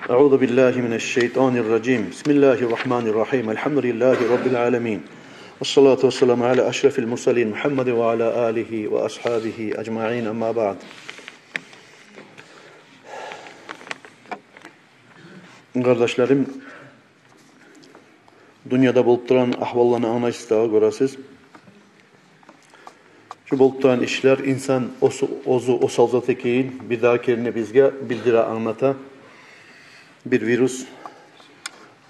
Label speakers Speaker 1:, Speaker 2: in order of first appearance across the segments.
Speaker 1: أعوذ بالله من الشيطان الرجيم بسم الله الرحمن الرحيم الحمد لله رب العالمين والصلاة والسلام على أشرف المرسلين محمد وعلى آله وأصحابه أجمعين أما بعد. Kardeşlerim, dünyada bolup duran ahvallarını anlayışlığa görəsiz. Şu bolup duran işler insan ozu osalzat ekeyin bir daha kerini bizge bildire anlata. Bir virüs,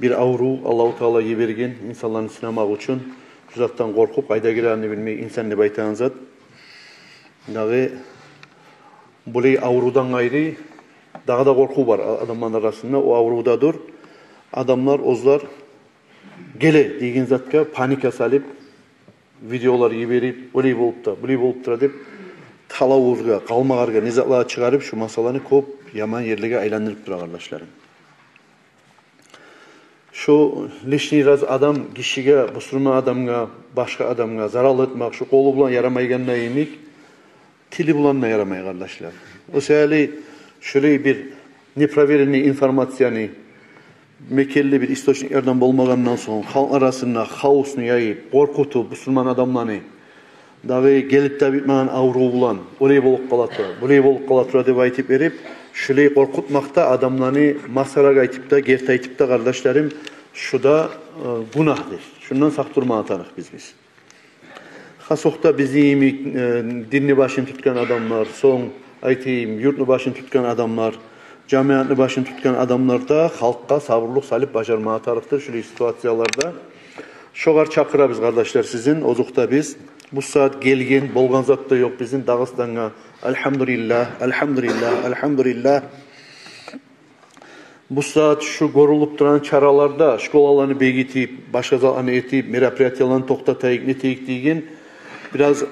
Speaker 1: bir avru Allah-u Teala yibergen insanların sinamak için uzaktan korkup kayda girerini bilmeyi insan ne baytan zat. Dağı bulay avrudan ayrı daha da korku var adamların arasında. O avrudadır. Adamlar, ozlar gele deyin zatka panika salip videolar yiberip bulay bolup da dep talavuzga, kalmağarga, nizatlığa çıkarıp şu masalarını kop yaman yerlige aylandırıp dura kardeşlerim. Şu leşni raz adam kişiye, busurma adamga, başka adamga zarar etmek, şu kolu bulan yaramayganına yemek, tili bulanına yaramay kardeşler. O sebeple şöyle bir nepraverini informasyonu, mekelli bir istoçniklerden bulmagandan sonra halk arasında haosunu yayıp, korkutup, busurman adamlarını, dağı gelip de bitmeyen avru bulan, oraya bolup kalatıra dep aytıp verip, şöyle korkutmakta adamlarını masaraga aytıp da, gert aytıp da kardeşlerim, şu da günahdır. Şundan sak durma atarıq biz. Hasokta bizim dinni başını tutkan adamlar, son aytayım, yurtlu başını tutkan adamlar, camiatını başını tutkan adamlar da halkka sabırlık salip başarma atarıqtır. Şöyle situatsiyalarda. Şoğar çakıra biz kardeşler sizin, ozukta biz. Bu saat gelgen, bolgan zat da yok bizim Dağıstan'a. Elhamdülillah, elhamdülillah, elhamdülillah. Bu saat şu gorulup duran çaralarda şkolalarını begitip, başka zalanı etip, merapiyatiyalarını toktatayık, neteyik deyin. Biraz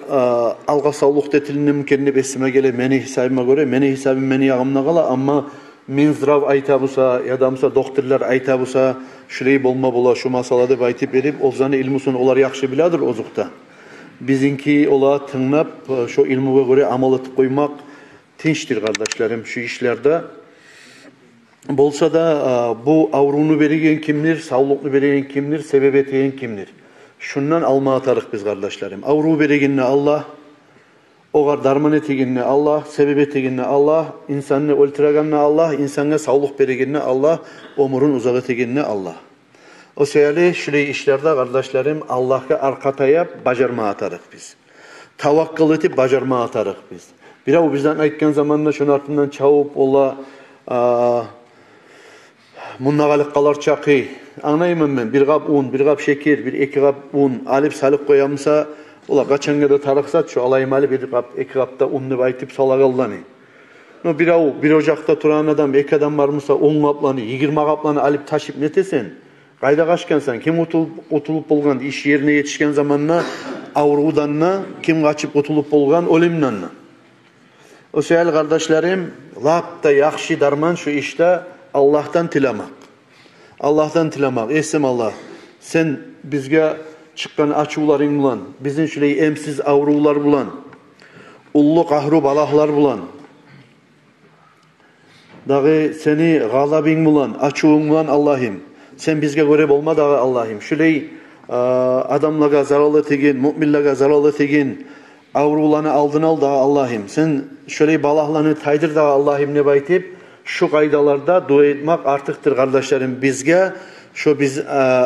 Speaker 1: alga sağlık detilini mümkünne besime gele, meni hesabıma göre, meni hesabım meni yağımına kala, ama men zdrav ayta busa, yadamsa doktorlar ayta busa, şurayı bolma bola, şu masalada baytip verip, ozanı ilmusun olar yakşı biladır ozukta. Bizinki ola tınlap, şu ilmuğa göre amal etip koymak tinçtir kardeşlerim şu işlerde. Bolsa da bu avrunu verigen kimdir, sağlıklı verigen kimdir, sebebet egen kimdir? Şundan alma atarıq biz kardeşlerim. Avru verigenine Allah, oğar darman etegenine Allah, sebebet egenine Allah, insanını öldüregenine Allah, insana sağlık verigenine Allah, omurun uzak etegenine Allah. O sebeple şöyle işlerde kardeşlerim Allah'a arkatayıp bacarma atarıq biz. Tavakkal etip bacarma atarıq biz. Bira o bizden aytkan zamanında şunun ardından çağıp ola munnagalık kalar çakı. Anlayayım ben bir kap un, bir kap şeker, bir iki kap un alıp salıp koyamsa ola kaçanga da tarıksat şu alayım alıp bir kap iki kapta unlu baytıp salagallanı. No bir ocakta turan adam, iki adam varmışsa 10 kaplanı, 20 kaplanı alıp taşıp netesen. Kayda kaçkansan, kim otulup bolgan iş yerine yetişken zamanla avrudanla, kim kaçıp otulup bolgan olimnanla. O sebeple kardeşlerim, lapta yakşı darman şu işte Allah'tan tilamak. Allah'tan tilamak. Esem Allah, sen bizge çıkan açuların bulan, bizim şöyle emsiz avrular bulan, ullu kahru balahlar bulan, dağı seni galabin bulan, açuğun bulan Allah'ım. Sen bizge göre olma dağı Allah'ım. Şöyle adamlara zararlı tegin, müminlere zararlı tegin, avrularını aldın al dağı Allah'ım. Sen şöyle balahlarını taydır dağı Allah'ım ne baytip, şu kaydalarda dua etmek artıktır kardeşlerim bizge. Şu biz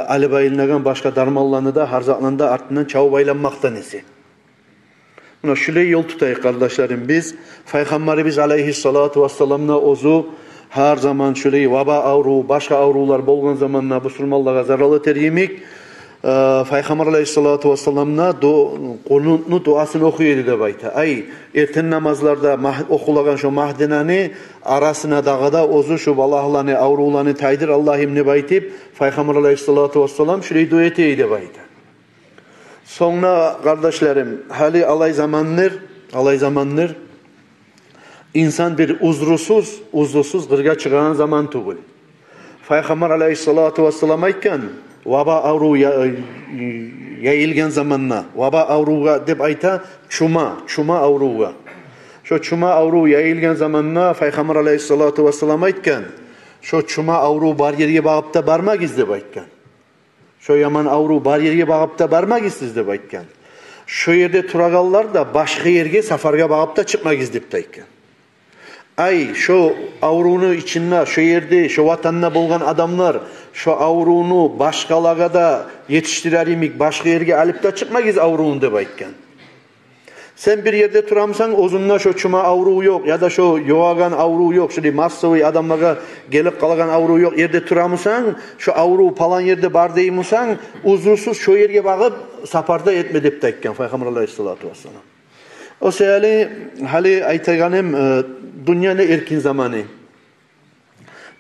Speaker 1: Ali bayılnagan başka darmallarını da harzaklarını da artından çağı baylanmaktan esi. Buna şöyle yol tutayıq kardeşlerim biz. Peygamberimiz aleyhissalatu vesselam'na ozu her zaman şöyle vaba avru, başka avrular bolgan zamanla Müslümanlara zararlı teryemek. Peygamber aleyhissalatu vesselam'na konunu duasını okuydu da bayta. Ay erten namazlarda okulagan şu mahdenani arasına dağada ozu şu balahlarını, avrularını taydır Allah'ım ne baytip Peygamber aleyhissalatu vesselam şöyle dua eteydi bayta. Sonra kardeşlerim hali alay zamanlar insan bir uzrusuz gırga çıkan zaman tugul. Peygamber aleyhissalatu vesselam aytkan vaba avru yayılgan zamanla vaba avruga deb ayta çuma avruga. Şu çuma avru yayılgan zamanla Peygamber aleyhissalatu vesselam aytkan Şu çuma avru bar yerge bağıp da barma gizdi baytkan. Şu yaman avru bar yerge bağıp da barma gizdi baytkan. Şu yerde turagallar da başka yerge safarga bağıp da çıkma gizdip dayken. Ay şu avrunu içinde, şu yerde, şu vatanına bulgan adamlar, şu avrunu başkalaga da yetiştirer imik, başka yerge alıp da çıkma giz avrunu de baytkan. Sen bir yerde turamsan, ozunna şu çuma avru yok ya da şu yoğagan avru yok, şu massovi adamlara gelip kalagan avru yok. Yerde turamısan, şu avru palan yerde bar deymusan, uzursuz şu yerge bağıp saparda etme dep dayken Peygamber Aleyhissalatu vesselam. O seyali hali aytaganem dünyanın erkin zamanı.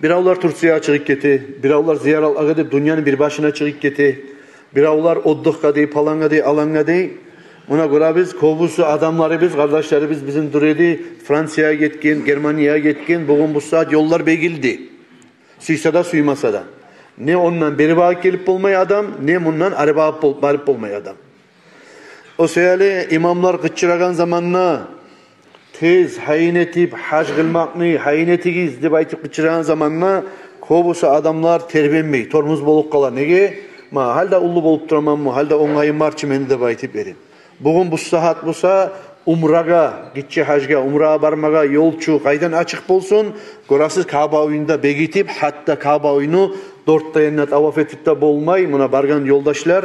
Speaker 1: Biravlar Türkiye'ye çıkıp gitti, biravlar ziyaret algıdı dünyanın bir başına çıkıp gitti, biravlar odduk kadı, palan kadı, alan kadı. Ona göre biz kovusu adamları biz, kardeşleri biz bizim duredi Fransa'ya gitkin, Germanya'ya gitkin, bugün bu saat yollar begildi. Suysa da suymasa da. Ne ondan beri bağıp gelip olmaya adam, ne bundan araba barıp olmaya adam. O seyali imamlar gıçıragan zamanla tez hayin etip, hac kılmakni, hayin etigiz dep aytıp gıçıragan zamanla kovusu adamlar terbenmey, tormuz bolup kalar. Nege? Ma halda ulu bolup duramam mı, halda oңайым бар çimeni dep aytıp berin. Bugün bu saat bulsa umraga, gitçi hacga, umraga barmaga yolçu kaydan açık bolsun. Görasız Kaaba oyunda begitip, hatta Kaaba oyunu 4 dayanat tavaf etip de bolmay. Buna bargan yoldaşlar,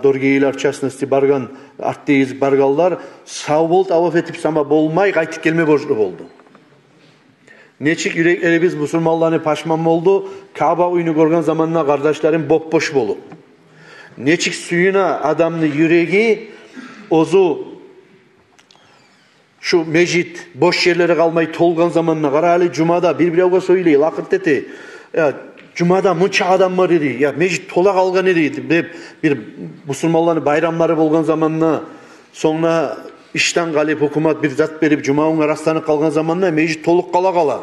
Speaker 1: dorgeyler çasnesti bargan artteyiz bargallar sağ bol tavaf etip sama bolmay, kaytıp gelme borçlu oldu. Neçik yürekleri biz Müslümanlarını paşman oldu. Kaaba oyunu görgen zamanla kardeşlerim boş bolu. Neçik suyuna adamlı yüreği ozu şu mecit boş yerlere kalmayı tolgan zamanına karali cumada birbirine söyleyi lakıt dedi. Ya cumada mınça adam var dedi. Ya mecit tola kalgan dedi. Bir Müslümanların bayramları bolgan zamanına sonra işten galip hükümet bir zat berip cumaun araslanıp kalgan zamanına mecit toluk kala.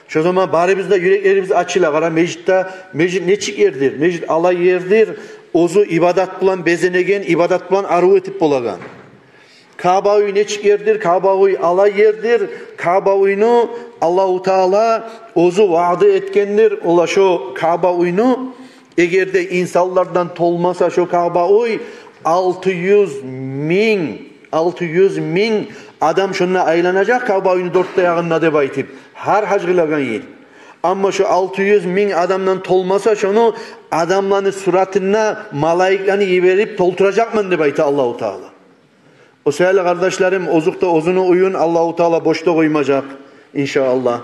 Speaker 1: Şu zaman bari bizde yüreklerimiz açıyla kara mecit neçik yerdir? Mecit alay yerdir. Ozu ibadat bulan bezenegen, ibadat bulan arı etip bolagan. Kaaba oyunu neçik yerdir? Kaaba oyunu alay yerdir. Kaaba oyunu Allah-u Teala ozu vaadi etkendir. Ola şu Kaaba oyunu egerde insanlardan tolmasa şu Kaaba oy 600 min adam şununla aylanacak Kaaba oyunu 4 dayağında dep aytıp. Her hac kılagan yer. Ama şu 600 min adamdan tolmasa şunu adamların suratına malaiklerini yiverip tolturacakmın dep aytı Allah-u Teala. O seyirli kardeşlerim ozukta ozunu uyun Allah-u Teala boşta koymayacak inşallah.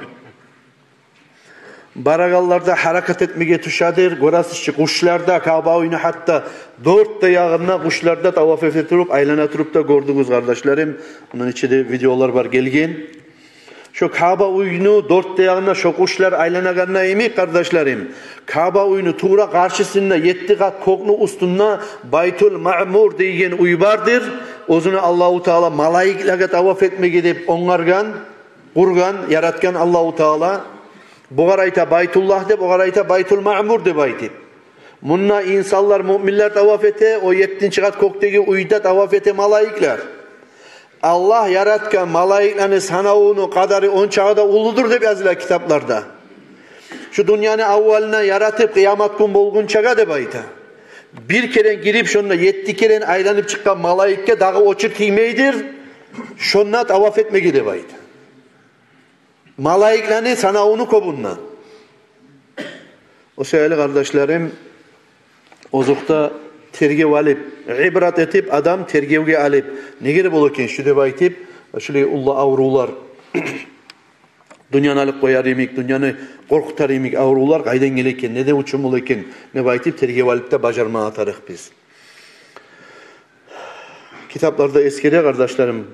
Speaker 1: Baragallarda hareket etmeye tuşadır. Görasızçı kuşlarda Kaaba oyunu hatta 4 dayağında kuşlarda tavaf ettirip aylana turup da gördünüz kardeşlerim. Bunun içinde videolar var gelgen. Şu Kaaba oyunu 4 dayağında şu kuşlar aylanaganına emek kardeşlerim. Kaaba oyunu tuğra karşısında 7 kat koknu üstünde Baytul Ma'mur deyen uy vardır. Ozunu Allah-u Teala malaiklerge tavaf etmeye gidip onlargan, kurgan, yaratgan Allah-u Teala. Bu garayta Baytullah de, bu garayta Baytul Ma'mur de baytip. Bununla insanlar, müminler tavaf ete, o 7. kat koktaki uyda tavaf ete malaikler. Allah yaratkan malaiklerini sanavunu kadarı on çağda uludur de yazılar kitaplarda. Şu dünyanın avvalına yaratıp kıyamet gün bolgun çağa de bayta. Bir kere girip şunla 7 kere aylanıp çıkan malaikke dağı oçur kiymeydir. Şunla tavaf etme gide bayta. Malaiklerini sanavunu kobunla. O sevgili kardeşlerim, ozukta tergev alıp, ibrat etip adam tergevge alıp, ne geri bulurken şu dep aytip, şöyle ulla avrular, dünyanı alıp koyar emik, dünyanı korkutar emik avrular, kaydan gelirken, ne de uçum olurken, ne baytip tergev alıp da bacarma atarık biz. Kitaplarda eskide kardeşlerim,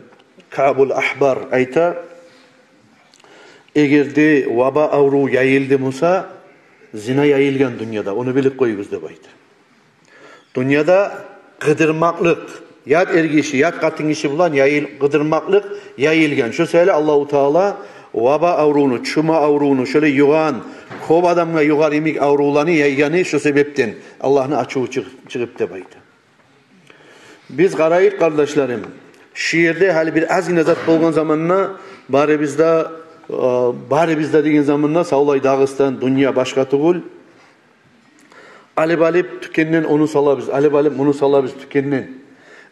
Speaker 1: Ka'bul Ahbar ayta, egerde vaba avru yayıldı Musa, zina yayılgan dünyada, onu bilip koyuz dep aytı. Dünyada gıdırmaklık, yat ergişi, yat katın işi bulan gıdırmaklık yayılgan. Şu söyle Allah-u Teala vaba avrunu, çuma avrunu şöyle yuğan, kov adamla yuğar imik avrulanı yayganı şu sebepten Allah'ın açığı çıkıp dep aytı. Biz karayık kardeşlerim, şiirde hali bir az nazat bolgan zamanına bari bizde bari bizde деген zamanda Saulay Dağıstan, dünya başka tugul. Alip alip tükeninden onu salabız. Alip alip onu salabız tükeninden.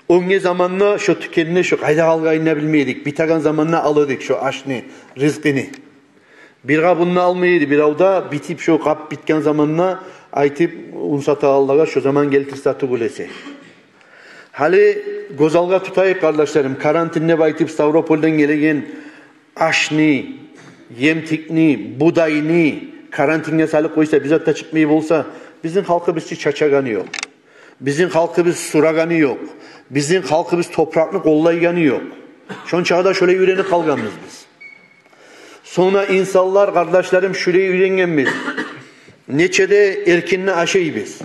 Speaker 1: Onge zamanla şu tükenini şu kayda kalgayını bilmeydik. Bitagan zamanla alırdık şu aşını, rızkını. Bir kabını almaydı. Bir avda bitip şu kap bitken zamanla aytıp unsata Allah'a şu zaman geltirse tugulese. Hali gozalga tutayık kardeşlerim. Karantinne baytıp Stavropol'den gelegen aşını, yemtikni, budayını karantinge salık koysa bize de çıkmayı olsa bizim halkımız çaçaganı yok. Bizim halkımız suraganı yok. Bizim halkımız toprakını kollayganı yok. Şon çağda şöyle yüreğini kalganız biz. Sonra insanlar kardeşlerim şöyle yüreğen biz. Neçede erkinle aşıyı biz.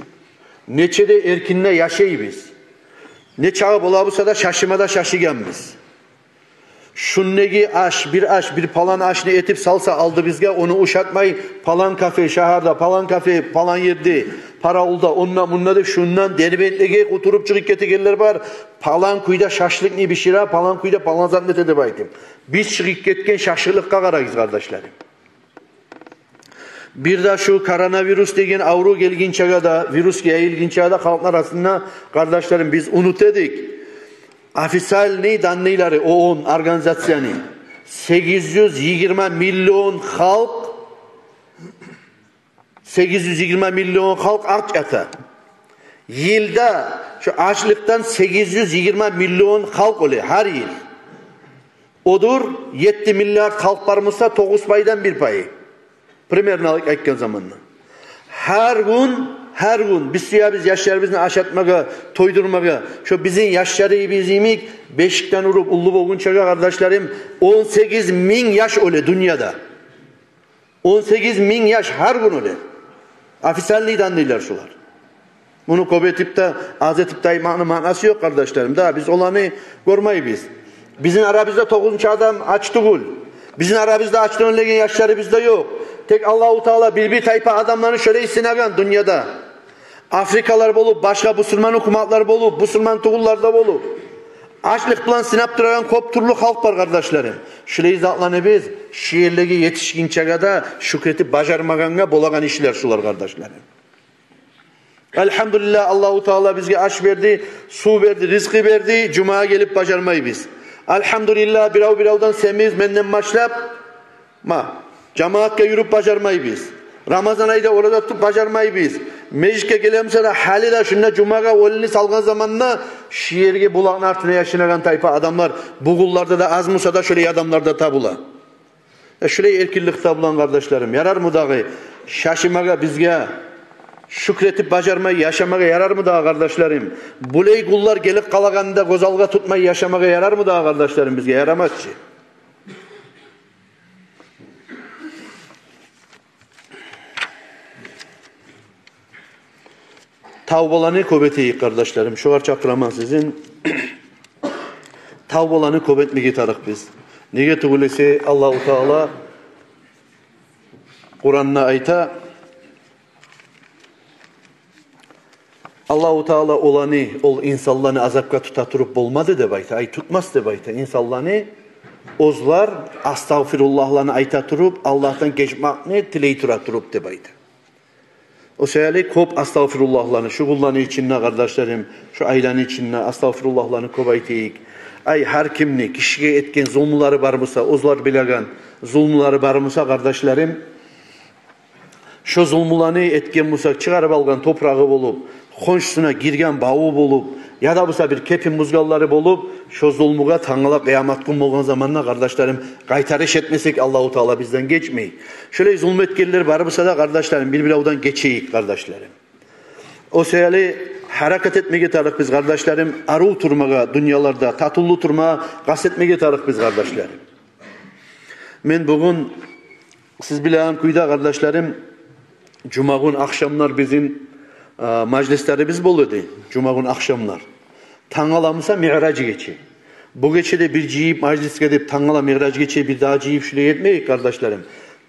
Speaker 1: Neçede erkinle yaşayı biz. Ne çağı bulabısa da şaşımada şaşıgan biz. Şunnegi bir palan aşını etip salsa aldı bizge onu uşatmayı palan kafe şaharda palan kafe palan yerde para oldu onunla bunları şundan derbetlege oturup çıkıp getegeller var palan kuyda şaşlık ne bir şira palan kuyda palan zannet edip aytım. Biz çıkıp ketken şaşırlıkka karayız kardeşlerim. Bir de şu koronavirüs degen avru gelgin çağda virüs yayılgin çağda halklar arasında kardeşlerim biz unut edik. Ofisyal danlayları OON organizasyonu 820 milyon halk 820 milyon halk aç yata. Yılda şu açlıktan 820 milyon halk oluyor her yıl. Odur 7 milyar halk varmışsa 9 paydan bir payı. Primerini aytkan zamanla. Her gün biz yaşlarımızı aşatmaga, toydurmaga, şu bizim yaşları bizimik beşikten urup ullu boğun çaga kardeşlerim 18 bin yaş öyle dünyada. 18 bin yaş her gün öyle. Ofisyalliğinden değiller şular. Bunu kobetip de az etip de manası yok kardeşlerim. Daha biz olanı görmeyi biz. Bizim aramızda 9. adam aç değil. Bizim aramızda açlığın legen yaşları bizde yok. Tek Allah-u Teala bir tayfa adamların şöyle istenagan dünyada. Afrikalar bolup, başka Müslüman hukumatlar bolup, Müslüman tuğullarda bolup. Açlık bilen sinap duragan kop turlu halk var kardeşlerim. Şöyle zatlanı biz, şiirlegi yetişkin çağada şükreti bacarmaganga bolagan işler şular kardeşlerim. Elhamdülillah Allah-u Teala bizge aş verdi, su verdi, rizki verdi, cumaya gelip bacarmayı biz. Elhamdülillah biravdan semiz menden başlap, cemaatle yürüp bacarmayı biz. Ramazan ayda orada tutup bacarmayı biz. Meclise gelemse de hali de şunla cumaga olini salgan zamanla şiirge bulağın artına yaşınagan tayfa adamlar bugullarda da az musa da şöyle adamlarda tabula. Şöyle erkillik tabulan kardeşlerim yarar mı dağı şaşımaga bizge şükretip bacarmayı yaşamaga yarar mı dağı kardeşlerim? Buley kullar gelip kalaganda gozalga tutmayı yaşamaga yarar mı dağı kardeşlerim bizge yaramaz ki. Tavbolanı kobeteyi kardeşlerim. Şu var çakraman sizin. Tavbolanı kobet mi gitarık biz? Nege tugulesi Allah-u Teala Kur'an'na ayta Allah-u Teala olanı ol insanlarını azapka tutaturup bolmadı de bayta. Ay tutmaz de bayta. İnsanlarını ozlar astagfirullahlarını ayta turup Allah'tan geçmakını tiley turaturup de bayta. O seyali kop astagfirullahlarını, şu kullarını içinne kardeşlerim, şu ailenin içinne astagfirullahlarını kobaytıyık. Ay her kimni, kişiye etken zulmları var mısa, ozlar bilegan zulmları var mısa kardeşlerim, şu zulmlarını etken mısa çıkarıp algan toprağı bolup, konşusuna girgen bağı bolup, ya da mısa bir kepin muzgalları bolup, şu zulmuga tanılap kıyamet gün olgan zamanla kardeşlerim, kaytarış etmesek Allah-u Teala bizden geçmeyi. Şöyle zulmetkenler var mısa da kardeşlerim, birbirine geçeyik kardeşlerim. O seyali hareket etmeye tarık biz kardeşlerim, arul turmağa dünyalarda, tatullu turmağa kastetmeye tarık biz kardeşlerim. Ben bugün, siz bilen kuyda kardeşlerim, Cuma gün akşamlar bizim majlislerimiz boluyordu. Cuma gün akşamlar. Tangalamısa mi'racı geçi. Bu geçide bir ciyip majlis gidip tangala mi'racı geçi bir daha ciyip şöyle etmeyi kardeşlerim.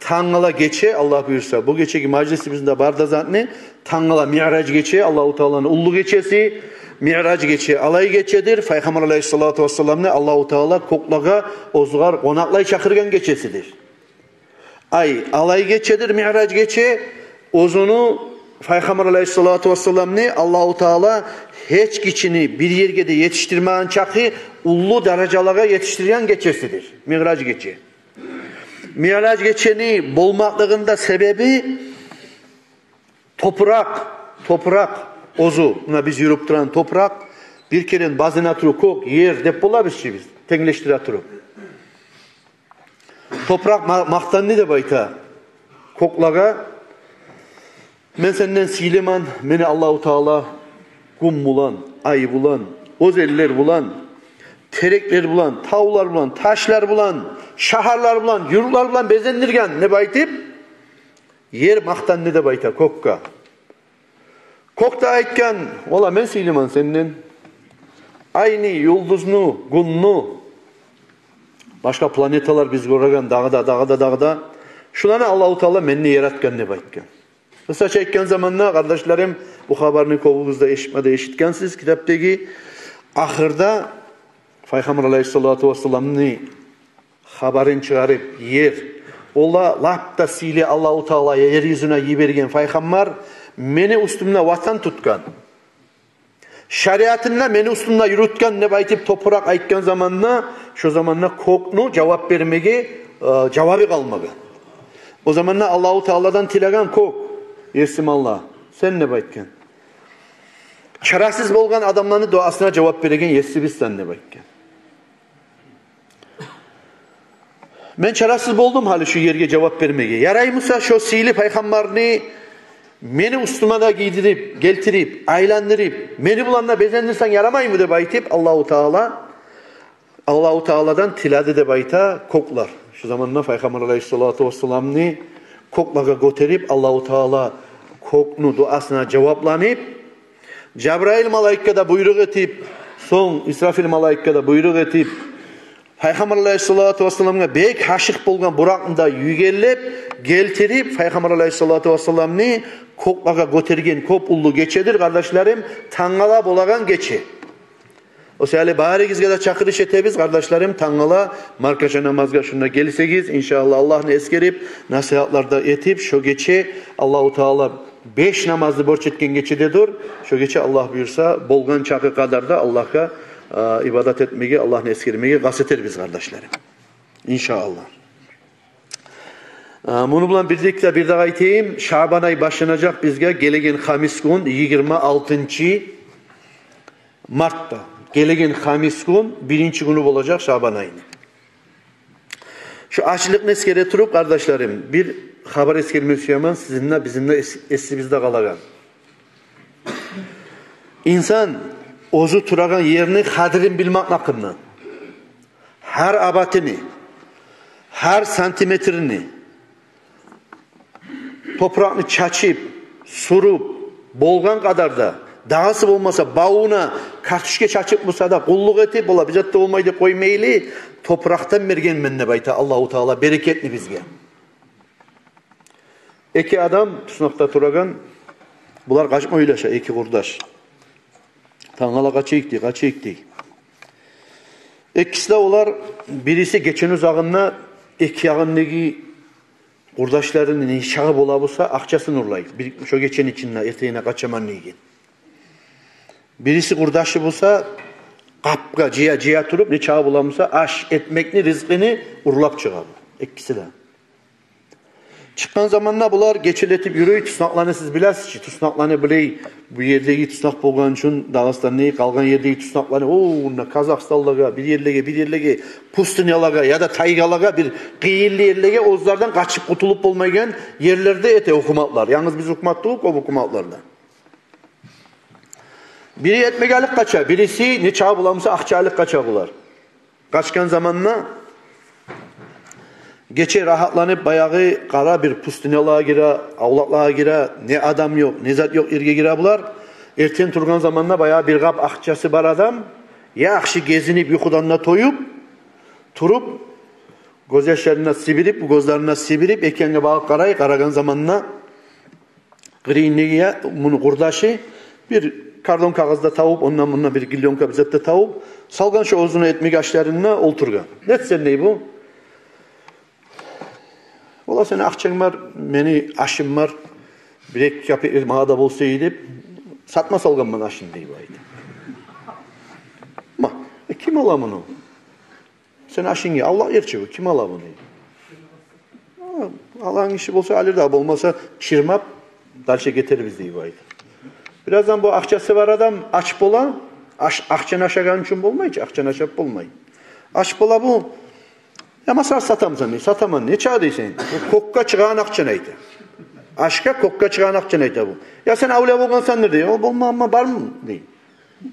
Speaker 1: Tangala geçe Allah buyursa bu geçeki majlisimizde barda zatne tangala mi'racı geçe Allah-u Teala'nın ullu geçesi mi'racı geçe alay geçedir. Peygamber Aleyhissalatu vesselam ne Allah-u Teala koklaga ozgar konaklay çakırgan geçesidir. ay alay geçedir, mi'raç geçe. Ozunu Peygamber Aleyhissalatu vesselam'ni Allahu Teala hiç kişini bir yerge de yetiştirmeyen çakı ullu derecelara yetiştiren geçesidir. Mi'raç geçe. Mi'raç geçeni bolmaklığında sebebi toprak ozu. Buna biz yürüp duran toprak bir kere bazına turu kok yer dep bolabız biz. Tengleştire turu. Toprak maktanını da bayta koklaga men senden sileman meni Allahu Teala kum bulan, ay bulan, ozeller bulan, terekler bulan, tavlar bulan, taşlar bulan, şaharlar bulan, yurtlar bulan bezendirgen ne baytip? Yer maktanını da bayta kokka. Kokta aytkan, ola men sileman senden ayni, yulduznu, gunnu, başka planetalar biz göregan dağda. Şularını Allahu Teala menni yaratgan ne baytkan. Kısaca etken zamanla kardeşlerim bu haberini kovumuzda eşitkensiz kitaptaki ahırda Peygamber Aleyhissalatu vesselam'ın haberini çıkarıp yer ola lapta sili Allahu Teala'ya yeryüzüne yibergen Peygamber meni üstümde vatan tutkan. Şeriatında meni üstümde yürütken ne baytip toprak aytken zamanla şu zamanla koknu cevap vermege cevabı kalmadı. O zamanla Allahu Teala'dan tilagan kok. Yesim Allah. Sen ne baytken? Çarasız bolgan adamların duasına cevap veregen yesibis sen ne baytken? Ben çarasız boldum hali şu yerge cevap vermege. Yaraymışsa şu sili peygamberini meni üstüme da giydirip, geltirip, aylandırıp, meni bulanla bezendirsen yaramay mı de baytip Allahu Teala'dan tiladı de bayta koklar. Şu zamanla Peygamber Aleyhissalatu vesselam'ni koklaga götürüp Allahu Teala koknu duasına cevaplanıp Cebrail malaikada buyruk etip son İsrafil malaikada buyruk etip Peygamber Aleyhissalatu vesselam'a bek haşık bolgan burakında yügellep geltirip Peygamber Aleyhissalatu vesselam'ni koklaga götürgen kop ullu geçedir kardeşlerim tangala bolagan geçe. O sebeple baharigizge de çakırış etebiz kardeşlerim tangala markaşa namazga şuna gelsegiz inşallah Allah'ını eskerip nasihatlarda etip şu geçe Allahu Teala 5 namazı borç etken geçededir. Şu geçe Allah buyursa bolgan çakı kadar da Allah'a ibadet etmeye Allah'ını eskermeye gazeter biz kardeşlerim. İnşallah. Bunu bilen birlikte bir daha aytayım. Şaban ayı başlanacak bizge gelegen hamis gün 26. Mart'ta. Gelegen hamis gün birinci günü olacak Şaban ayını. Şu açlık neskere turup kardeşlerim bir haber eskermesi yaman sizinle bizimle esimizde kalagan. İnsan ozu turagan yerini kadrin bilmek hakkında. Her abatini, her santimetrini toprağını çaçıp, surup, bolgan kadar da dağısı olmasa bağına kartuşke çaçıp bulsa da kulluk etip ola bizatta olmaydı koymaylı topraktan bergen menne bayta Allahu Teala bereketli bizge. İki adam sınıfta turagan bular kaçma oylaşa iki kurdaş. Tangala kaçı ikti. İkisi de olar birisi geçen uzağında iki yağındaki kurdaşlarının inşağı bolabısa akçasını urlayır. Şu geçen içinde eteğine kaçaman neygen. Birisi kurdaşı bulsa kapka ciya turup ne çağı bulamısa aş etmekni rizkini urlap çıkar. İkisi de. Çıkan zamanla bular geçiletip yürüyüp tüsnaklarını siz biləsiz ki tüsnaklarını biley bu yerdeki tüsnak bolgan için Dağıstan'da kalgan yerdeki tüsnaklarını Kazakistan'laga bir yerlege pustinyalarga ya da taygalaga bir kıyıllı yerlege ozlardan kaçıp kutulup olmayan yerlerde ete hukumatlar. Yalnız biz hukumatlılık o hukumatlarda. Biri etmegalık kaça, birisi ne çağı bulamsa akçalık kaça bular. Kaçkan zamanla geçe rahatlanıp bayağı kara bir pustinyalığa gire, avlaklığa gire, ne adam yok, ne zat yok irge gire bular. Erten turgan zamanla bayağı bir kap akçası var adam. Ya akşı gezinip yukudanına toyup, turup, göz yaşlarına sibirip, gözlerine sibirip, ekenge bağı karayı karagan zamanla grinliğe bunu kurdaşı bir kardon kağızda tavup, ondan bundan bir gilyonka bizatta tavup, salgan şu ozunu etmek aşlarına olturgan. Ne sen ney bu? Ola seni akçan var, meni aşım var. Bilek yapı mağada bolsa deyip satma salgan bana aşın deyip aydı. Ma, kim ala bunu? Sen aşın ya Allah erçi kim ala bunu? Allah'ın işi bolsa alır da olmasa çirmap dalşa getirir biz deyip aydı. Birazdan bu akçası var adam aç bola, akçan aşagan için bolmayı, akçan aşap bolmayı. Aç bola bu. Ya masal satamsan ne? Sataman ne çağdıysan? Kokka çıkan akçan aydı. Aşka kokka çıkan akçan aydı bu. Ya sen avliya bolgan sandır diyor. O bolma ama var mı? Değil.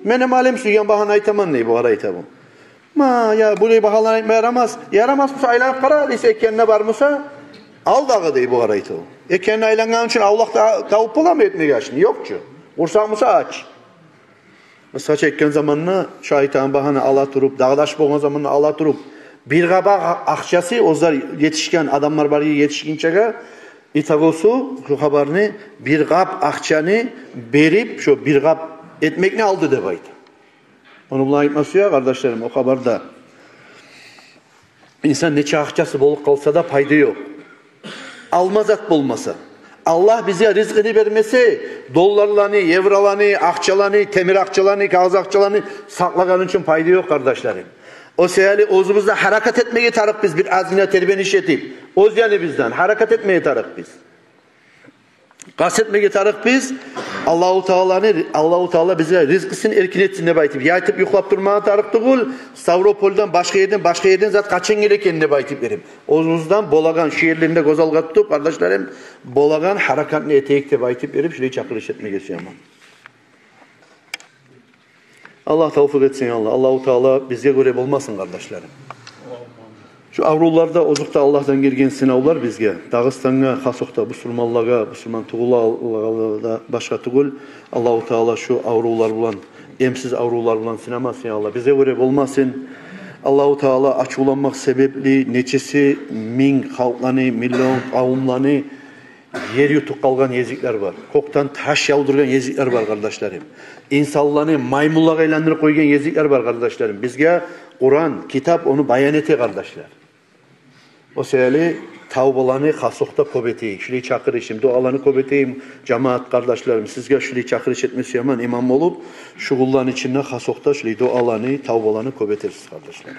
Speaker 1: Menem alem suyan bahana aytaman ne bu arayta bu. Ma ya burayı bahalanayım yaramaz. Yaramaz mı aylanıp kara deyse ekenine var mısa al dağı değil bu arayta bu. Ekenine aylangan için Allah'ta kavup olamı etmeye geçin. Yok ki. Vursak mısa aç. Saç ekken zamanına şahitan bahana ala turup, dağdaş bolgan zamanına ala turup, bir kabak akçası ozlar yetişken adamlar var yetişkinçege itagosu şu haberini bir kap akçanı berip şu bir kap etmekini aldı de baydı. Onu buna gitmesi ya kardeşlerim o haberde. İnsan neçe akçası bolup kalsa da paydı yok. Almazat bulmasa. Allah bize rızkını vermesi dolarlarını, evralarını, akçalarını, temir akçalarını, kağıt akçalarını saklagan için paydı yok kardeşlerim. O seyali ozumuzda hareket etmeye tarık biz bir azmine terbiyen işletip. Oz yani bizden hareket etmeye tarık biz. Kastetmeye tarık biz. Allahu Teala bize rızkısını erkin etsin ne baytip. Yaytıp yuklap durmaya tarık değil. Stavropol'dan başka yerden zat kaçın gereken ne baytip verim. Ozumuzdan bolagan şiirlerinde gozal kattık kardeşlerim. Bolagan harekatını eteğikte baytip verip şurayı çakır işletmeye geçiyor ama. Allah tevfik etsin ya Allah. Allahu Teala bizge göre olmasın kardeşlerim. Şu avrularda ozukta Allah'tan gelgen sınavlar bizge. Dağıstan'a, Hasok'ta, Müslümanlığa, Müslüman tuğula başka tuğul. Allahu Teala şu avrular bulan, emsiz avrular bulan sinemasın ya Allah. Bize göre olmasın. Allahu Teala açılanmak sebepli neçesi min halklanı, milyon avumlanı yer yutup kalgan yezikler var. Koktan taş yaldırgan yezikler var kardeşlerim. İnsanlarını maymunluğa eğlendirip koygan yezikler var kardeşlerim. Bizge Kur'an, kitap onu bayan eti kardeşler. O seyali tavbalarını hasokta kobeteyim. Şurayı çakır işim, dualarını kobeteyim. Cemaat kardeşlerim sizge şurayı çakır iş etmesi yaman imam olup şu kulların içinde hasokta şurayı dualarını, tavbalarını kobeteriz kardeşlerim.